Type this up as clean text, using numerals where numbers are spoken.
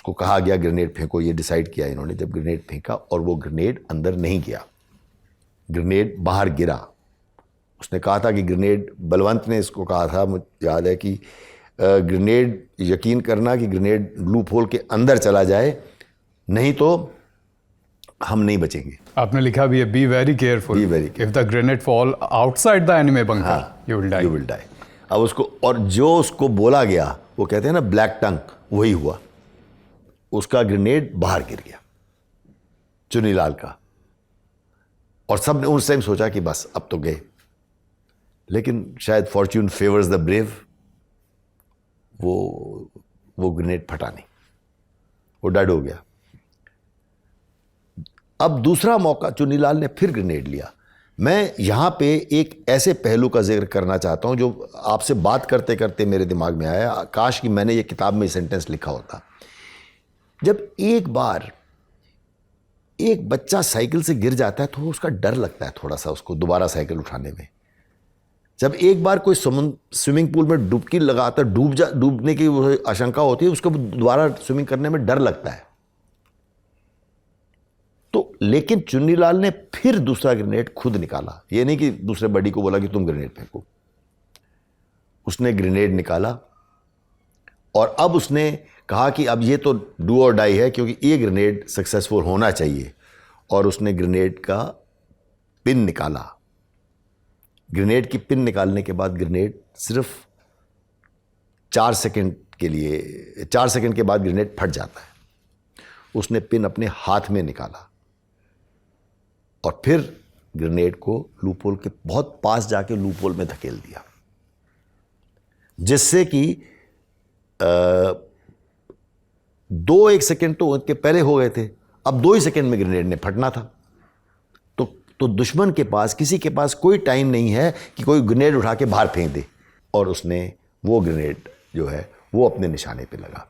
उसको कहा गया ग्रेनेड फेंको, ये डिसाइड किया इन्होंने। जब ग्रेनेड फेंका और वो ग्रेनेड अंदर नहीं गया, ग्रेनेड बाहर गिरा। उसने कहा था कि ग्रेनेड, बलवंत ने इसको कहा था, मुझे याद है कि ग्रेनेड, यकीन करना कि ग्रेनेड लूप होल के अंदर चला जाए, नहीं तो हम नहीं बचेंगे। आपने लिखा भी है, be very careful, if the grenade fall outside the enemy bunker you will die. अब उसको, और जो उसको बोला गया, वो कहते हैं ना ब्लैक टंग, वही हुआ। उसका ग्रेनेड बाहर गिर गया, चुन्नीलाल का। और सब ने उस टाइम सोचा कि बस अब तो गए, लेकिन शायद फॉर्च्यून फेवर्स द ब्रेव, वो ग्रेनेड फटा नहीं, वो डेड हो गया। अब दूसरा मौका चुन्नीलाल ने फिर ग्रेनेड लिया। मैं यहां पे एक ऐसे पहलू का जिक्र करना चाहता हूं जो आपसे बात करते करते मेरे दिमाग में आया। काश कि मैंने ये किताब में सेंटेंस लिखा होता। जब एक बार एक बच्चा साइकिल से गिर जाता है तो उसका डर लगता है थोड़ा सा उसको दोबारा साइकिल उठाने में। जब एक बार कोई स्विमिंग पूल में डुबकी लगाता, डूबने की आशंका होती है, उसको दोबारा स्विमिंग करने में डर लगता है। तो लेकिन चुन्नीलाल ने फिर दूसरा ग्रेनेड खुद निकाला। ये नहीं कि दूसरे बडी को बोला कि तुम ग्रेनेड फेंको। उसने ग्रेनेड निकाला और अब उसने कहा कि अब ये तो डू और डाई है, क्योंकि ये ग्रेनेड सक्सेसफुल होना चाहिए। और उसने ग्रेनेड का पिन निकाला। ग्रेनेड की पिन निकालने के बाद ग्रेनेड सिर्फ 4 सेकंड के लिए, 4 सेकंड के बाद ग्रेनेड फट जाता है। उसने पिन अपने हाथ में निकाला और फिर ग्रेनेड को लूपहोल के बहुत पास जाके लूपहोल में धकेल दिया, जिससे कि 2-1 सेकंड तो उनके पहले हो गए थे। अब 2 ही सेकंड में ग्रेनेड ने फटना था। तो दुश्मन के पास, किसी के पास कोई टाइम नहीं है कि कोई ग्रेनेड उठा के बाहर फेंक दे। और उसने वो ग्रेनेड जो है वो अपने निशाने पे लगा।